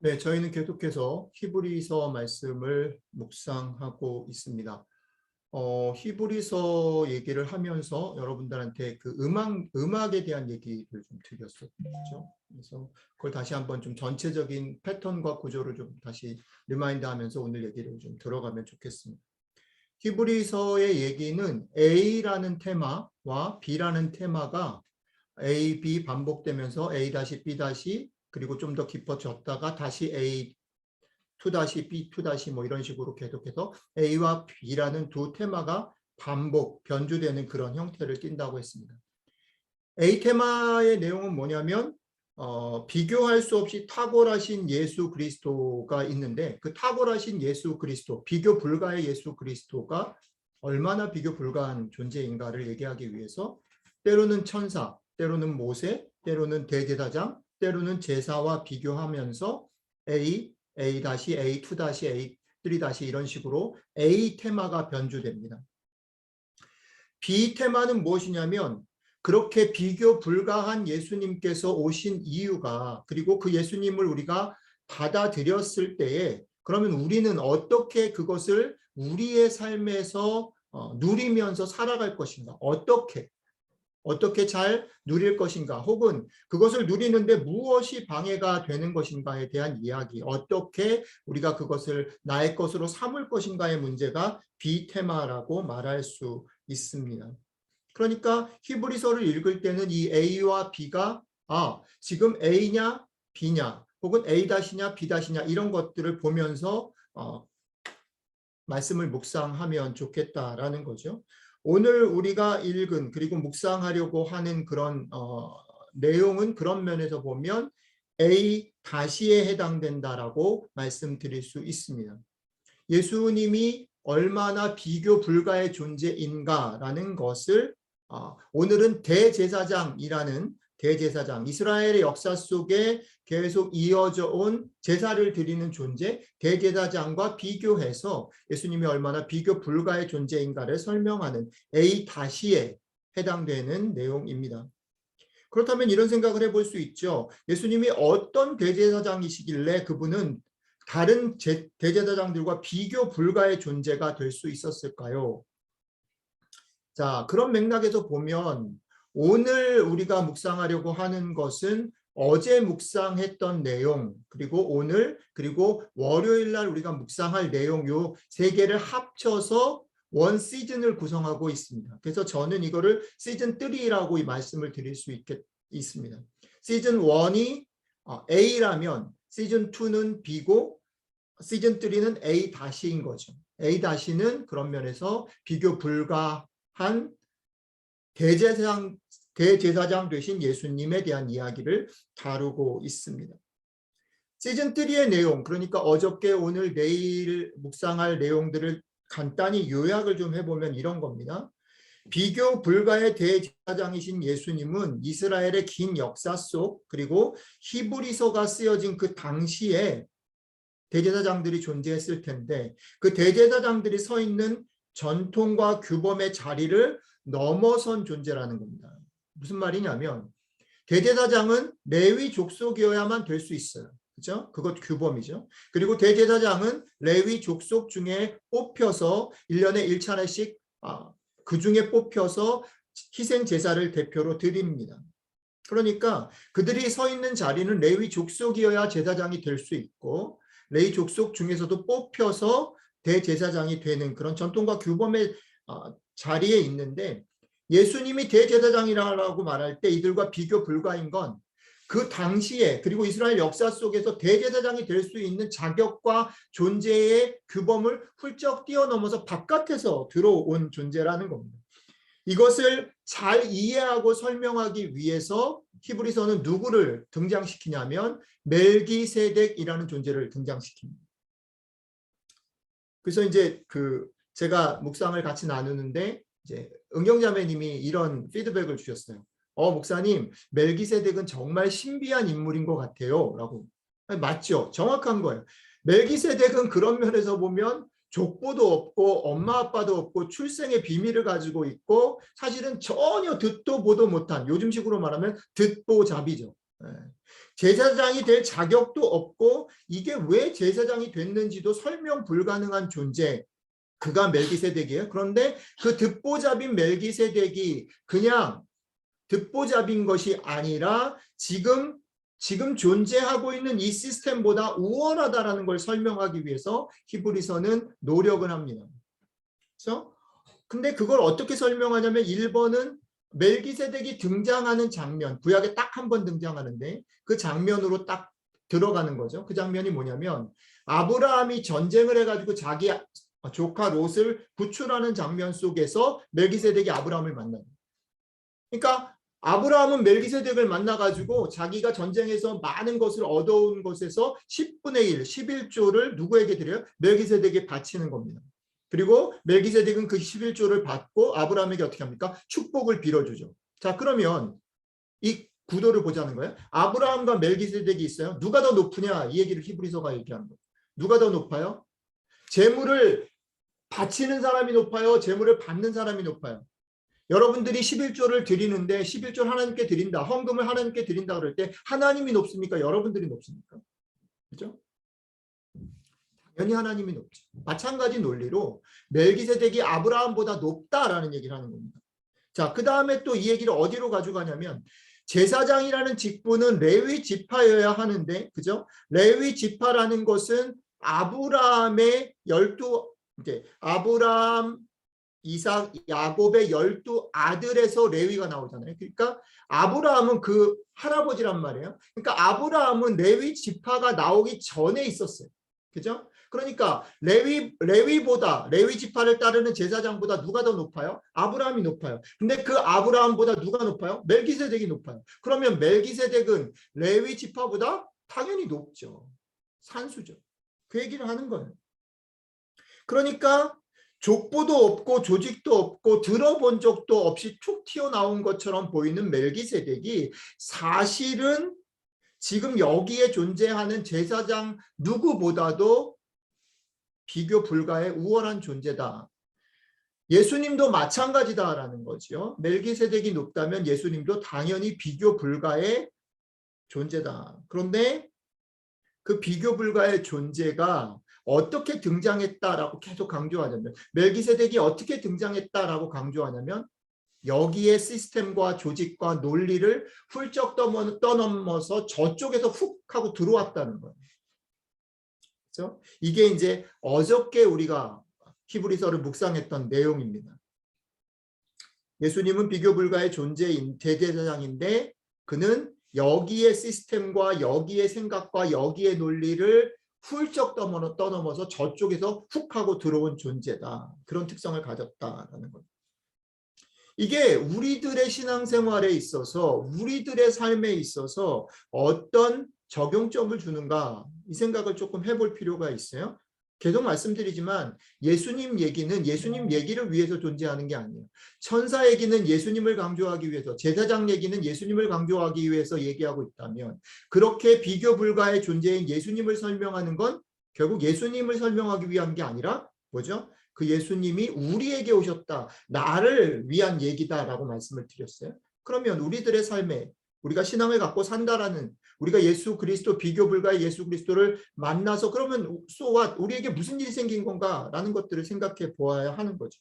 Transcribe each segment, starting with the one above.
네, 저희는 계속해서 히브리서 말씀을 묵상하고 있습니다. 히브리서 얘기를 하면서 여러분들한테 그 음악에 대한 얘기를 좀 드렸었죠. 그래서 그걸 다시 한번 좀 전체적인 패턴과 구조를 좀 다시 리마인드하면서 오늘 얘기를 좀 들어가면 좋겠습니다. 히브리서의 얘기는 A라는 테마와 B라는 테마가 A, B 반복되면서 A-, B- 그리고 좀 더 깊어졌다가 다시 A, 2- B, 2- 뭐 이런 식으로 계속해서 A와 B라는 두 테마가 반복, 변주되는 그런 형태를 띈다고 했습니다. A 테마의 내용은 뭐냐면 비교할 수 없이 탁월하신 예수 그리스도가 있는데 그 탁월하신 예수 그리스도, 비교 불가의 예수 그리스도가 얼마나 비교 불가한 존재인가를 얘기하기 위해서 때로는 천사, 때로는 모세, 때로는 대제사장, 때로는 제사와 비교하면서 A, A-, A, 2- A, 3- 이런 식으로 A 테마가 변주됩니다. B 테마는 무엇이냐면 그렇게 비교 불가한 예수님께서 오신 이유가 그리고 그 예수님을 우리가 받아들였을 때에 그러면 우리는 어떻게 그것을 우리의 삶에서 누리면서 살아갈 것인가? 어떻게 잘 누릴 것인가? 혹은 그것을 누리는데 무엇이 방해가 되는 것인가에 대한 이야기, 어떻게 우리가 그것을 나의 것으로 삼을 것인가의 문제가 비테마라고 말할 수 있습니다. 그러니까 히브리서를 읽을 때는 이 A와 B가 지금 A냐 B냐 혹은 A-냐 B-냐 이런 것들을 보면서 말씀을 묵상하면 좋겠다라는 거죠. 오늘 우리가 읽은 그리고 묵상하려고 하는 그런 내용은 그런 면에서 보면 A-에 해당된다라고 말씀드릴 수 있습니다. 예수님이 얼마나 비교 불가의 존재인가라는 것을 오늘은 대제사장, 이스라엘의 역사 속에 계속 이어져 온 제사를 드리는 존재, 대제사장과 비교해서 예수님이 얼마나 비교 불가의 존재인가를 설명하는 A-에 해당되는 내용입니다. 그렇다면 이런 생각을 해볼 수 있죠. 예수님이 어떤 대제사장이시길래 그분은 다른 대제사장들과 비교 불가의 존재가 될 수 있었을까요? 자, 그런 맥락에서 보면 오늘 우리가 묵상하려고 하는 것은 어제 묵상했던 내용, 그리고 오늘, 그리고 월요일 날 우리가 묵상할 내용 요 세 개를 합쳐서 원 시즌을 구성하고 있습니다. 그래서 저는 이거를 시즌 3라고 말씀을 드릴 수 있습니다. 시즌 1이 A라면 시즌 2는 B고 시즌 3는 A-인 거죠. A-는 그런 면에서 비교 불가한 대제사장 되신 예수님에 대한 이야기를 다루고 있습니다. 시즌 3의 내용, 그러니까 어저께 오늘 내일 묵상할 내용들을 간단히 요약을 좀 해보면 이런 겁니다. 비교 불가의 대제사장이신 예수님은 이스라엘의 긴 역사 속 그리고 히브리서가 쓰여진 그 당시에 대제사장들이 존재했을 텐데 그 대제사장들이 서 있는 전통과 규범의 자리를 넘어선 존재라는 겁니다. 무슨 말이냐면 대제사장은 레위 족속이어야만 될 수 있어요. 그죠? 그것 규범이죠. 그리고 대제사장은 레위 족속 중에 뽑혀서 1년에 1차례씩 그 중에 뽑혀서 희생 제사를 대표로 드립니다. 그러니까 그들이 서 있는 자리는 레위 족속이어야 제사장이 될 수 있고 레위 족속 중에서도 뽑혀서 대제사장이 되는 그런 전통과 규범의 자리에 있는데 예수님이 대제사장이라고 말할 때 이들과 비교 불가인 건 그 당시에 그리고 이스라엘 역사 속에서 대제사장이 될 수 있는 자격과 존재의 규범을 훌쩍 뛰어넘어서 바깥에서 들어온 존재라는 겁니다. 이것을 잘 이해하고 설명하기 위해서 히브리서는 누구를 등장시키냐면 멜기세덱이라는 존재를 등장시킵니다. 그래서 이제 제가 묵상을 같이 나누는데 이제 은경자매님이 이런 피드백을 주셨어요. 목사님, 멜기세덱은 정말 신비한 인물인 것 같아요. 라고. 맞죠? 정확한 거예요. 멜기세덱은 그런 면에서 보면 족보도 없고 엄마 아빠도 없고 출생의 비밀을 가지고 있고 사실은 전혀 듣도 보도 못한 요즘식으로 말하면 듣보잡이죠. 제사장이 될 자격도 없고 이게 왜 제사장이 됐는지도 설명 불가능한 존재. 그가 멜기세덱이에요. 그런데 그 듣보잡인 멜기세덱이 그냥 듣보잡인 것이 아니라 지금 존재하고 있는 이 시스템보다 우월하다라는 걸 설명하기 위해서 히브리서는 노력을 합니다. 그렇죠? 근데 그걸 어떻게 설명하냐면 1번은 멜기세덱이 등장하는 장면, 구약에 딱 한 번 등장하는데 그 장면으로 딱 들어가는 거죠. 그 장면이 뭐냐면 아브라함이 전쟁을 해가지고 자기 조카 롯을 구출하는 장면 속에서 멜기세덱이 아브라함을 만나요. 그러니까 아브라함은 멜기세덱을 만나가지고 자기가 전쟁에서 많은 것을 얻어온 것에서 10분의 1, 11조를 누구에게 드려요? 멜기세덱에 바치는 겁니다. 그리고 멜기세덱은 그 11조를 받고 아브라함에게 어떻게 합니까? 축복을 빌어주죠. 자, 그러면 이 구도를 보자는 거예요. 아브라함과 멜기세덱이 있어요. 누가 더 높으냐? 이 얘기를 히브리서가 얘기하는 거예요. 누가 더 높아요? 재물을 바치는 사람이 높아요? 재물을 받는 사람이 높아요? 여러분들이 11조를 드리는데 11조를 하나님께 드린다. 헌금을 하나님께 드린다 그럴 때 하나님이 높습니까? 여러분들이 높습니까? 그렇죠? 당연히 하나님이 높죠. 마찬가지 논리로 멜기세덱이 아브라함보다 높다라는 얘기를 하는 겁니다. 자, 그 다음에 또 이 얘기를 어디로 가져가냐면 제사장이라는 직분은 레위 지파여야 하는데, 그죠? 레위 지파라는 것은 아브라함의 12, 이제 아브라함, 이삭, 야곱의 12아들에서 레위가 나오잖아요. 그러니까 아브라함은 그 할아버지란 말이에요. 그러니까 아브라함은 레위 지파가 나오기 전에 있었어요. 그죠? 그러니까 레위 지파를 따르는 제사장보다 누가 더 높아요? 아브라함이 높아요. 근데 그 아브라함보다 누가 높아요? 멜기세덱이 높아요. 그러면 멜기세덱은 레위 지파보다 당연히 높죠. 산수죠. 그 얘기를 하는 거예요. 그러니까 족보도 없고 조직도 없고 들어본 적도 없이 툭 튀어나온 것처럼 보이는 멜기세덱이 사실은 지금 여기에 존재하는 제사장 누구보다도 비교 불가의 우월한 존재다. 예수님도 마찬가지다라는 거죠. 멜기세덱이 높다면 예수님도 당연히 비교 불가의 존재다. 그런데 그 비교 불가의 존재가 어떻게 등장했다라고 계속 강조하냐면 멜기세덱이 어떻게 등장했다라고 강조하냐면 여기에 시스템과 조직과 논리를 훌쩍 떠넘어서 저쪽에서 훅 하고 들어왔다는 거예요. 그렇죠? 이게 이제 어저께 우리가 히브리서를 묵상했던 내용입니다. 예수님은 비교 불가의 존재인 대제사장인데 그는 여기에 시스템과 여기에 생각과 여기에 논리를 훌쩍 떠넘어서 저쪽에서 훅 하고 들어온 존재다. 그런 특성을 가졌다라는 거예요. 이게 우리들의 신앙생활에 있어서 우리들의 삶에 있어서 어떤 적용점을 주는가 이 생각을 조금 해볼 필요가 있어요. 계속 말씀드리지만 예수님 얘기는 예수님 얘기를 위해서 존재하는 게 아니에요. 천사 얘기는 예수님을 강조하기 위해서, 제사장 얘기는 예수님을 강조하기 위해서 얘기하고 있다면 그렇게 비교 불가의 존재인 예수님을 설명하는 건 결국 예수님을 설명하기 위한 게 아니라 뭐죠? 그 예수님이 우리에게 오셨다. 나를 위한 얘기다라고 말씀을 드렸어요. 그러면 우리들의 삶에 우리가 신앙을 갖고 산다라는 우리가 예수 그리스도 비교 불가의 예수 그리스도를 만나서 그러면 so what? 우리에게 무슨 일이 생긴 건가라는 것들을 생각해 보아야 하는 거죠.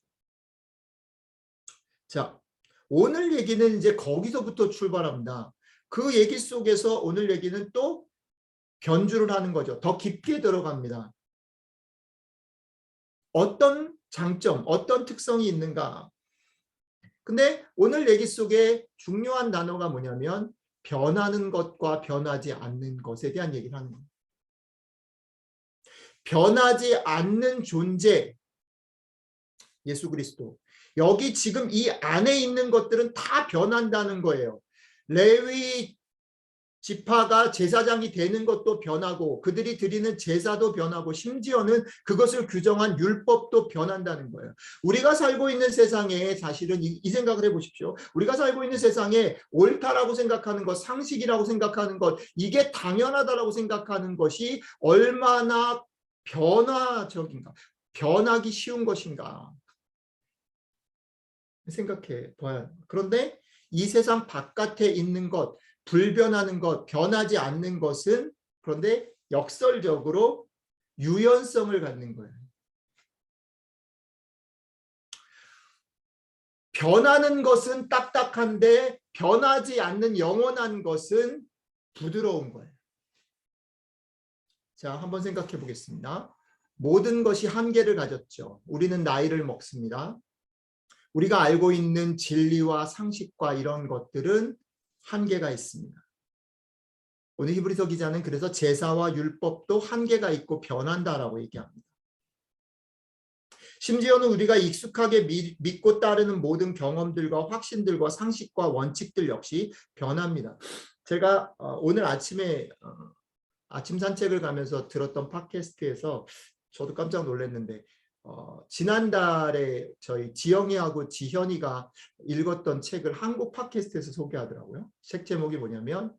자, 오늘 얘기는 이제 거기서부터 출발합니다. 그 얘기 속에서 오늘 얘기는 또 변주를 하는 거죠. 더 깊게 들어갑니다. 어떤 장점, 어떤 특성이 있는가? 근데 오늘 얘기 속에 중요한 단어가 뭐냐면 변하는 것과 변하지 않는 것에 대한 얘기를 하는 겁니다. 변하지 않는 존재, 예수 그리스도. 여기 지금 이 안에 있는 것들은 다 변한다는 거예요. 레위 지파가 제사장이 되는 것도 변하고 그들이 드리는 제사도 변하고 심지어는 그것을 규정한 율법도 변한다는 거예요. 우리가 살고 있는 세상에 사실은 이 생각을 해보십시오. 우리가 살고 있는 세상에 옳다라고 생각하는 것, 상식이라고 생각하는 것, 이게 당연하다라고 생각하는 것이 얼마나 변화적인가, 변하기 쉬운 것인가 생각해 봐야 해요. 그런데 이 세상 바깥에 있는 것, 불변하는 것, 변하지 않는 것은 그런데 역설적으로 유연성을 갖는 거예요. 변하는 것은 딱딱한데 변하지 않는 영원한 것은 부드러운 거예요. 자, 한번 생각해 보겠습니다. 모든 것이 한계를 가졌죠. 우리는 나이를 먹습니다. 우리가 알고 있는 진리와 상식과 이런 것들은 한계가 있습니다. 오늘 히브리서 기자는 그래서 제사와 율법도 한계가 있고 변한다라고 얘기합니다. 심지어는 우리가 익숙하게 믿고 따르는 모든 경험들과 확신들과 상식과 원칙들 역시 변합니다. 제가 오늘 아침에 아침 산책을 가면서 들었던 팟캐스트에서 저도 깜짝 놀랐는데 지난달에 저희 지영이하고 지현이가 읽었던 책을 한국 팟캐스트에서 소개하더라고요. 책 제목이 뭐냐면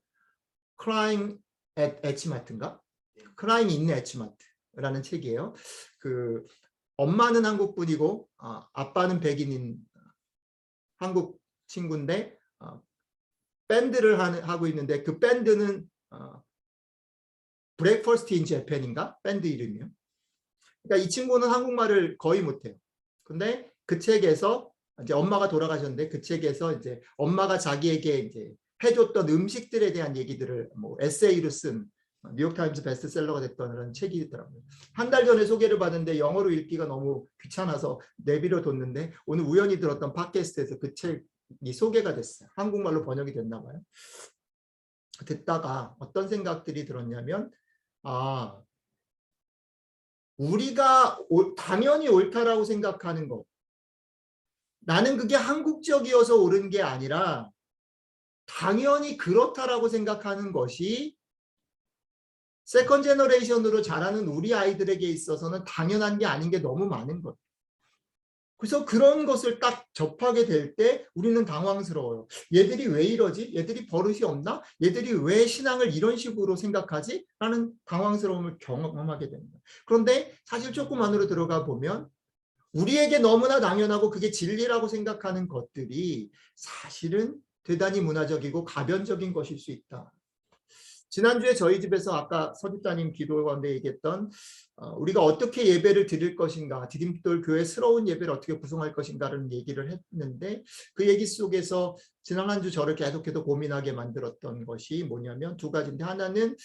Crying at Hmart인가? Crying in Hmart라는 책이에요. 그 엄마는 한국 분이고 아빠는 백인인 한국 친구인데 밴드를 하고 있는데 그 밴드는 브레이크퍼스트 인 재팬인가? 밴드 이름이요. 그러니까 이 친구는 한국말을 거의 못해요. 근데 그 책에서 이제 엄마가 돌아가셨는데 그 책에서 이제 엄마가 자기에게 이제 해줬던 음식들에 대한 얘기들을 뭐 에세이로 쓴 뉴욕타임스 베스트셀러가 됐던 그런 책이 있더라고요. 한 달 전에 소개를 받았는데 영어로 읽기가 너무 귀찮아서 내비려 뒀는데 오늘 우연히 들었던 팟캐스트에서 그 책이 소개가 됐어요. 한국말로 번역이 됐나 봐요. 듣다가 어떤 생각들이 들었냐면 우리가 당연히 옳다라고 생각하는 것, 나는 그게 한국적이어서 옳은 게 아니라 당연히 그렇다라고 생각하는 것이 세컨 제너레이션으로 자라는 우리 아이들에게 있어서는 당연한 게 아닌 게 너무 많은 것. 그래서 그런 것을 딱 접하게 될 때 우리는 당황스러워요. 얘들이 왜 이러지? 얘들이 버릇이 없나? 얘들이 왜 신앙을 이런 식으로 생각하지? 라는 당황스러움을 경험하게 됩니다. 그런데 사실 조금 안으로 들어가 보면 우리에게 너무나 당연하고 그게 진리라고 생각하는 것들이 사실은 대단히 문화적이고 가변적인 것일 수 있다. 지난주에 저희 집에서 아까 서집사님 기도 가운데 얘기했던 우리가 어떻게 예배를 드릴 것인가, 디딤돌 교회스러운 예배를 어떻게 구성할 것인가라는 얘기를 했는데 그 얘기 속에서 지난 한 주 저를 계속해서 고민하게 만들었던 것이 뭐냐면 두 가지인데, 하나는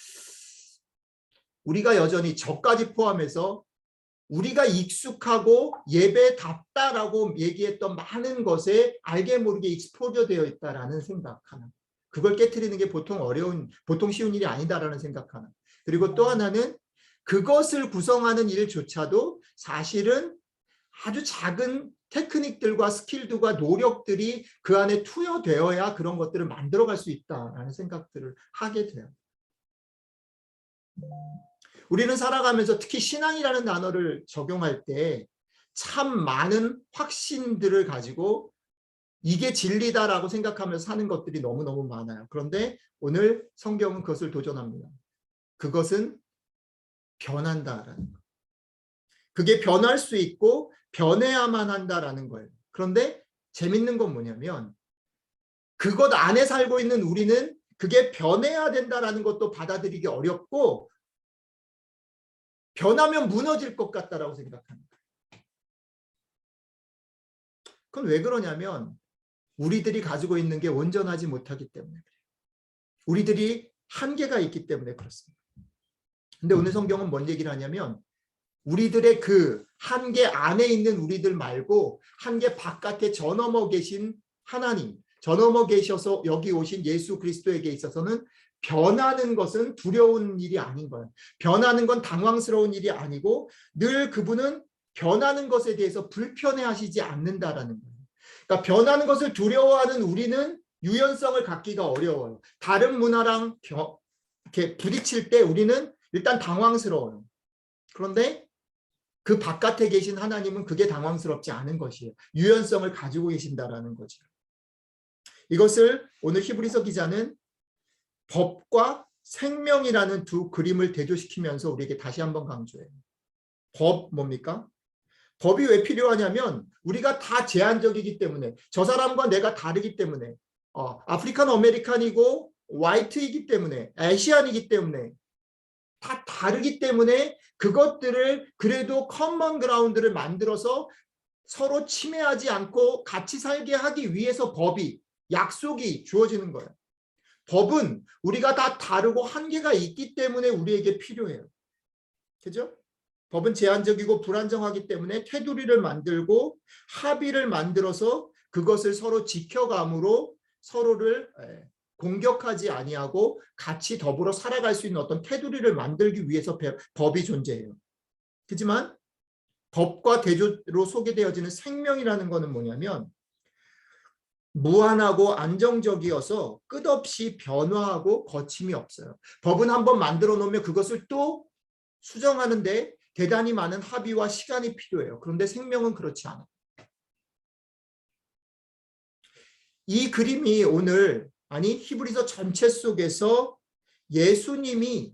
우리가 여전히 저까지 포함해서 우리가 익숙하고 예배답다라고 얘기했던 많은 것에 알게 모르게 익스포저 되어 있다라는 생각 하나. 그걸 깨트리는 게 보통 쉬운 일이 아니다라는 생각 하나. 그리고 또 하나는 그것을 구성하는 일조차도 사실은 아주 작은 테크닉들과 스킬들과 노력들이 그 안에 투여되어야 그런 것들을 만들어갈 수 있다라는 생각들을 하게 돼요. 우리는 살아가면서 특히 신앙이라는 단어를 적용할 때 참 많은 확신들을 가지고 이게 진리다라고 생각하면서 사는 것들이 너무너무 많아요. 그런데 오늘 성경은 그것을 도전합니다. 그것은 변한다라는 거. 그게 변할 수 있고 변해야만 한다라는 거예요. 그런데 재밌는 건 뭐냐면 그것 안에 살고 있는 우리는 그게 변해야 된다라는 것도 받아들이기 어렵고 변하면 무너질 것 같다라고 생각합니다. 그건 왜 그러냐면 우리들이 가지고 있는 게 온전하지 못하기 때문에 그래요. 우리들이 한계가 있기 때문에 그렇습니다. 근데 오늘 성경은 뭔 얘기를 하냐면 우리들의 그 한계 안에 있는 우리들 말고 한계 바깥에 저 넘어 계신 하나님, 저 넘어 계셔서 여기 오신 예수 그리스도에게 있어서는 변하는 것은 두려운 일이 아닌 거예요. 변하는 건 당황스러운 일이 아니고 늘 그분은 변하는 것에 대해서 불편해하시지 않는다라는 거예요. 그러니까 변하는 것을 두려워하는 우리는 유연성을 갖기가 어려워요. 다른 문화랑 이렇게 부딪힐 때 우리는 일단 당황스러워요. 그런데 그 바깥에 계신 하나님은 그게 당황스럽지 않은 것이에요. 유연성을 가지고 계신다라는 거죠. 이것을 오늘 히브리서 기자는 법과 생명이라는 두 그림을 대조시키면서 우리에게 다시 한번 강조해요. 법 뭡니까? 법이 왜 필요하냐면 우리가 다 제한적이기 때문에 저 사람과 내가 다르기 때문에 아프리칸 아메리칸이고 화이트이기 때문에, 아시안이기 때문에, 다 다르기 때문에 그것들을 그래도 커먼 그라운드를 만들어서 서로 침해하지 않고 같이 살게 하기 위해서 법이, 약속이 주어지는 거예요. 법은 우리가 다 다르고 한계가 있기 때문에 우리에게 필요해요. 그죠? 법은 제한적이고 불안정하기 때문에 테두리를 만들고 합의를 만들어서 그것을 서로 지켜감으로 서로를 공격하지 아니하고 같이 더불어 살아갈 수 있는 어떤 테두리를 만들기 위해서 법이 존재해요. 하지만 법과 대조로 소개되어지는 생명이라는 것은 뭐냐면 무한하고 안정적이어서 끝없이 변화하고 거침이 없어요. 법은 한번 만들어 놓으면 그것을 또 수정하는데 대단히 많은 합의와 시간이 필요해요. 그런데 생명은 그렇지 않아요. 이 그림이 오늘, 아니 히브리서 전체 속에서 예수님이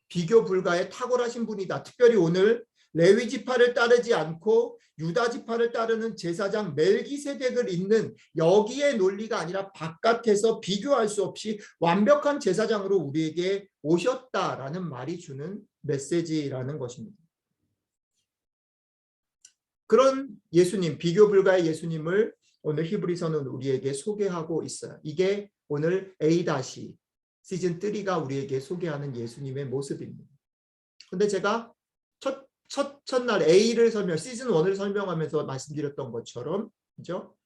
비교 불가의 탁월하신 분이다. 특별히 오늘 레위 지파를 따르지 않고 유다 지파를 따르는 제사장 멜기세덱을 잇는 여기의 논리가 아니라 바깥에서 비교할 수 없이 완벽한 제사장으로 우리에게 오셨다라는 말이 주는 메시지라는 것입니다. 그런 예수님, 비교 불가의 예수님을 오늘 히브리서는 우리에게 소개하고 있어요. 이게 오늘 A- 시즌 3가 우리에게 소개하는 예수님의 모습입니다. 근데 제가 첫날 A를 시즌 1을 설명하면서 말씀드렸던 것처럼, 그죠?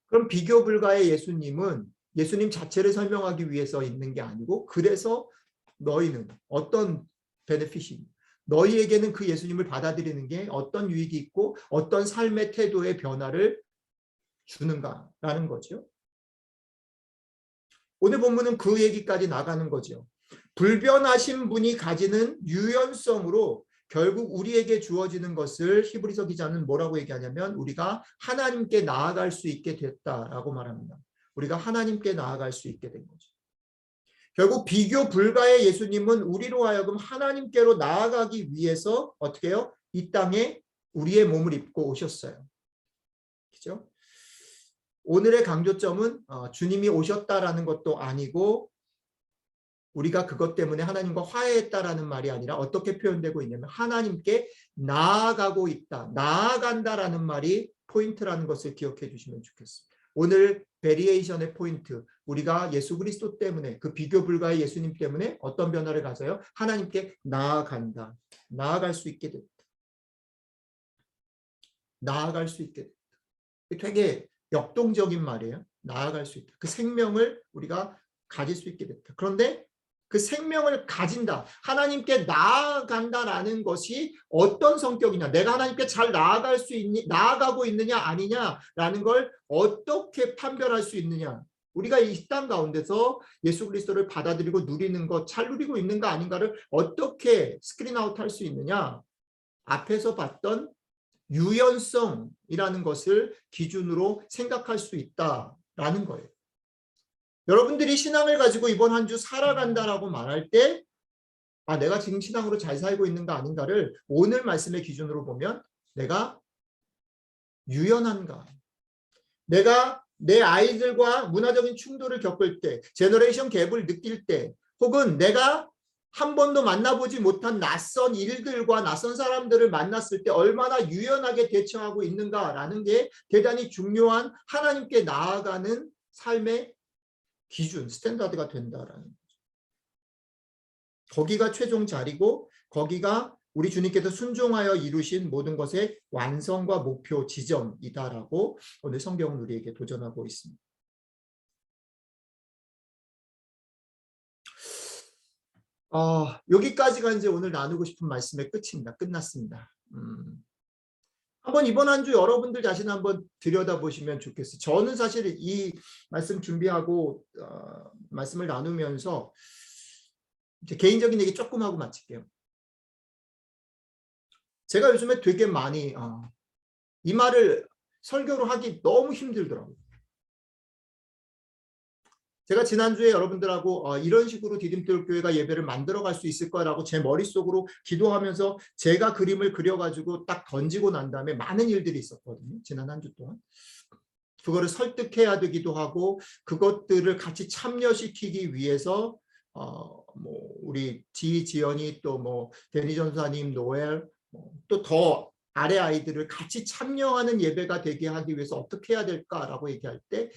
그럼 비교 불가의 예수님은 예수님 자체를 설명하기 위해서 있는 게 아니고, 그래서 너희는 어떤 베네핏이, 너희에게는 그 예수님을 받아들이는 게 어떤 유익이 있고 어떤 삶의 태도의 변화를 주는가라는 거죠. 오늘 본문은 그 얘기까지 나가는 거죠. 불변하신 분이 가지는 유연성으로 결국 우리에게 주어지는 것을 히브리서 기자는 뭐라고 얘기하냐면 우리가 하나님께 나아갈 수 있게 됐다라고 말합니다. 우리가 하나님께 나아갈 수 있게 된 거죠. 결국 비교 불가의 예수님은 우리로 하여금 하나님께로 나아가기 위해서 어떻게 해요? 이 땅에 우리의 몸을 입고 오셨어요. 그죠? 오늘의 강조점은 주님이 오셨다라는 것도 아니고 우리가 그것 때문에 하나님과 화해했다라는 말이 아니라 어떻게 표현되고 있냐면 하나님께 나아가고 있다, 나아간다라는 말이 포인트라는 것을 기억해 주시면 좋겠습니다. 오늘 베리에이션의 포인트, 우리가 예수 그리스도 때문에, 그 비교 불가의 예수님 때문에 어떤 변화를 가져요? 하나님께 나아간다, 나아갈 수 있게 됐다, 나아갈 수 있게 됐다. 되게 역동적인 말이에요. 나아갈 수 있다. 그 생명을 우리가 가질 수 있게 됐다. 그런데 그 생명을 가진다, 하나님께 나아간다라는 것이 어떤 성격이냐, 내가 하나님께 잘 나아갈 수 있니, 나아가고 있느냐 아니냐라는 걸 어떻게 판별할 수 있느냐, 우리가 이 땅 가운데서 예수 그리스도를 받아들이고 누리는 것, 잘 누리고 있는가 아닌가를 어떻게 스크린 아웃 할 수 있느냐, 앞에서 봤던 유연성이라는 것을 기준으로 생각할 수 있다라는 거예요. 여러분들이 신앙을 가지고 이번 한 주 살아간다라고 말할 때 내가 지금 신앙으로 잘 살고 있는가 아닌가를 오늘 말씀의 기준으로 보면 내가 유연한가, 내가 내 아이들과 문화적인 충돌을 겪을 때, 제너레이션 갭을 느낄 때, 혹은 내가 한 번도 만나보지 못한 낯선 일들과 낯선 사람들을 만났을 때 얼마나 유연하게 대처하고 있는가라는 게 대단히 중요한 하나님께 나아가는 삶의 기준, 스탠다드가 된다라는 거죠. 거기가 최종 자리고 거기가 우리 주님께서 순종하여 이루신 모든 것의 완성과 목표 지점이다라고 오늘 성경은 우리에게 도전하고 있습니다. 여기까지가 이제 오늘 나누고 싶은 말씀의 끝입니다. 끝났습니다. 한번 이번 한 주 여러분들 자신 한번 들여다보시면 좋겠어요. 저는 사실 이 말씀 준비하고 말씀을 나누면서 이제 개인적인 얘기 조금 하고 마칠게요. 제가 요즘에 되게 많이 이 말을 설교로 하기 너무 힘들더라고요. 제가 지난주에 여러분들하고 이런 식으로 디딤돌교회가 예배를 만들어갈 수 있을 거라고 제 머릿속으로 기도하면서 제가 그림을 그려가지고 딱 던지고 난 다음에 많은 일들이 있었거든요. 지난 한 주 동안. 그거를 설득해야 되기도 하고 그것들을 같이 참여시키기 위해서 뭐 우리 지연이 또 뭐 데니 전사님, 노엘 또 더 아래 아이들을 같이 참여하는 예배가 되게 하기 위해서 어떻게 해야 될까라고 얘기할 때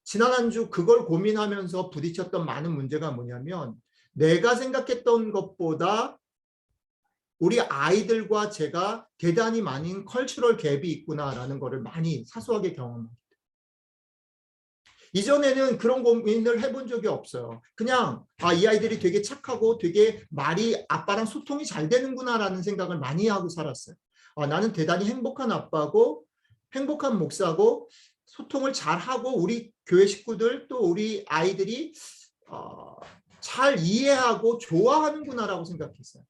지난 한 주 그걸 고민하면서 부딪혔던 많은 문제가 뭐냐면 내가 생각했던 것보다 우리 아이들과 제가 대단히 많은 컬처럴 갭이 있구나라는 것을 많이 사소하게 경험합니다. 이전에는 그런 고민을 해본 적이 없어요. 그냥 이 아이들이 되게 착하고 되게 말이 아빠랑 소통이 잘 되는구나라는 생각을 많이 하고 살았어요. 나는 대단히 행복한 아빠고 행복한 목사고 소통을 잘하고 우리 교회 식구들 또 우리 아이들이 잘 이해하고 좋아하는구나라고 생각했어요.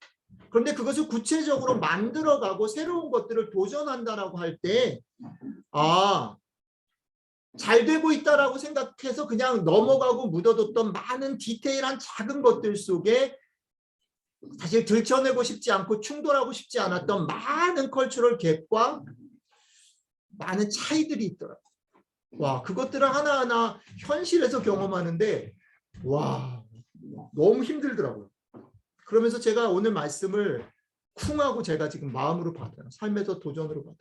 그런데 그것을 구체적으로 만들어가고 새로운 것들을 도전한다라고 할 때 잘 되고 있다라고 생각해서 그냥 넘어가고 묻어뒀던 많은 디테일한 작은 것들 속에 사실 들춰내고 싶지 않고 충돌하고 싶지 않았던 많은 컬처럴 갭과 많은 차이들이 있더라고요. 와, 그것들을 하나하나 현실에서 경험하는데 와, 너무 힘들더라고요. 그러면서 제가 오늘 말씀을 쿵하고 제가 지금 마음으로 받아요. 삶에서 도전으로 받아요.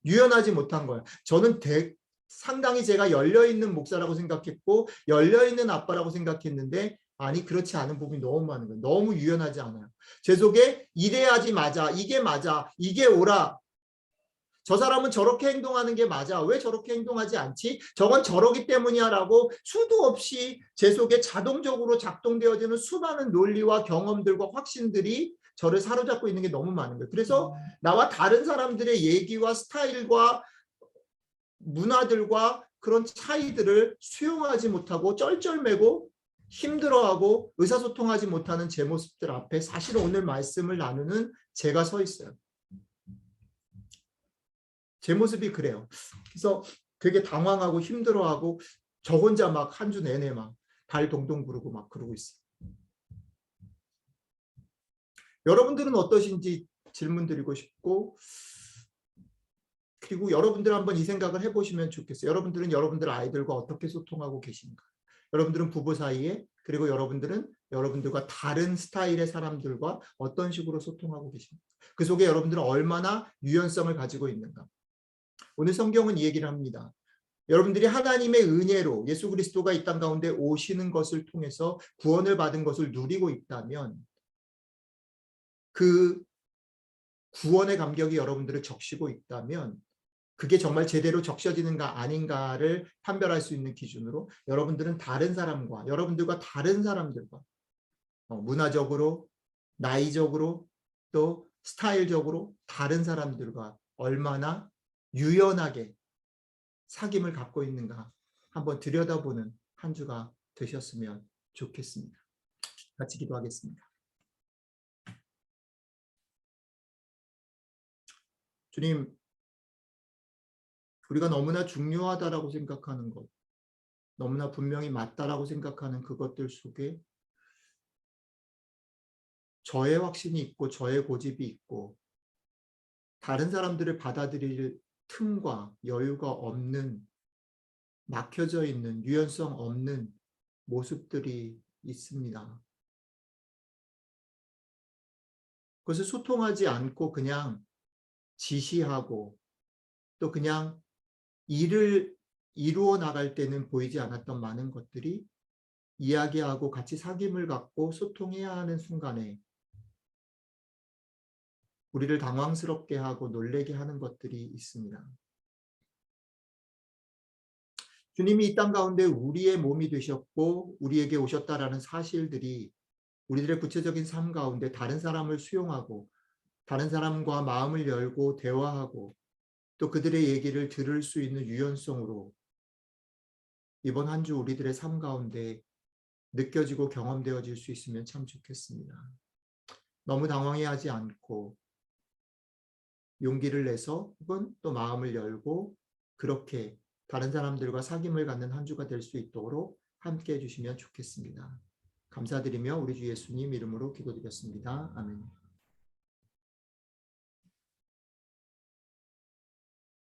유연하지 못한 거예요. 저는 상당히 제가 열려있는 목사라고 생각했고 열려있는 아빠라고 생각했는데 아니 그렇지 않은 부분이 너무 많은 거예요. 너무 유연하지 않아요. 제 속에 이래야지 맞아. 이게 맞아. 이게 옳아. 저 사람은 저렇게 행동하는 게 맞아. 왜 저렇게 행동하지 않지? 저건 저러기 때문이야 라고 수도 없이 제 속에 자동적으로 작동되어지는 수많은 논리와 경험들과 확신들이 저를 사로잡고 있는 게 너무 많은 거예요. 그래서 나와 다른 사람들의 얘기와 스타일과 문화들과 그런 차이들을 수용하지 못하고 쩔쩔매고 힘들어하고 의사소통하지 못하는 제 모습들 앞에 사실 오늘 말씀을 나누는 제가 서 있어요. 제 모습이 그래요. 그래서 되게 당황하고 힘들어하고 저 혼자 막 한 주 내내 막 발 동동 구르고 막 그러고 있어요. 여러분들은 어떠신지 질문 드리고 싶고 그리고 여러분들 한번 이 생각을 해보시면 좋겠어요. 여러분들은 여러분들 아이들과 어떻게 소통하고 계신가? 여러분들은 부부 사이에 그리고 여러분들은 여러분들과 다른 스타일의 사람들과 어떤 식으로 소통하고 계신가? 그 속에 여러분들은 얼마나 유연성을 가지고 있는가? 오늘 성경은 이 얘기를 합니다. 여러분들이 하나님의 은혜로 예수 그리스도가 이 땅 가운데 오시는 것을 통해서 구원을 받은 것을 누리고 있다면 그 구원의 감격이 여러분들을 적시고 있다면 그게 정말 제대로 적셔지는가 아닌가를 판별할 수 있는 기준으로 여러분들은 다른 사람과 여러분들과 다른 사람들과 문화적으로 나이적으로 또 스타일적으로 다른 사람들과 얼마나 유연하게 사귐을 갖고 있는가 한번 들여다보는 한 주가 되셨으면 좋겠습니다. 같이 기도하겠습니다. 주님, 우리가 너무나 중요하다라고 생각하는 것, 너무나 분명히 맞다라고 생각하는 그것들 속에 저의 확신이 있고 저의 고집이 있고 다른 사람들을 받아들일 틈과 여유가 없는 막혀져 있는 유연성 없는 모습들이 있습니다. 그것을 소통하지 않고 그냥 지시하고 또 그냥 일을 이루어 나갈 때는 보이지 않았던 많은 것들이 이야기하고 같이 사귐을 갖고 소통해야 하는 순간에 우리를 당황스럽게 하고 놀라게 하는 것들이 있습니다. 주님이 이 땅 가운데 우리의 몸이 되셨고 우리에게 오셨다라는 사실들이 우리들의 구체적인 삶 가운데 다른 사람을 수용하고 다른 사람과 마음을 열고 대화하고 또 그들의 얘기를 들을 수 있는 유연성으로 이번 한 주 우리들의 삶 가운데 느껴지고 경험되어질 수 있으면 참 좋겠습니다. 너무 당황해하지 않고 용기를 내서 혹은 또 마음을 열고 그렇게 다른 사람들과 사귐을 갖는 한 주가 될 수 있도록 함께 해주시면 좋겠습니다. 감사드리며 우리 주 예수님 이름으로 기도드렸습니다. 아멘.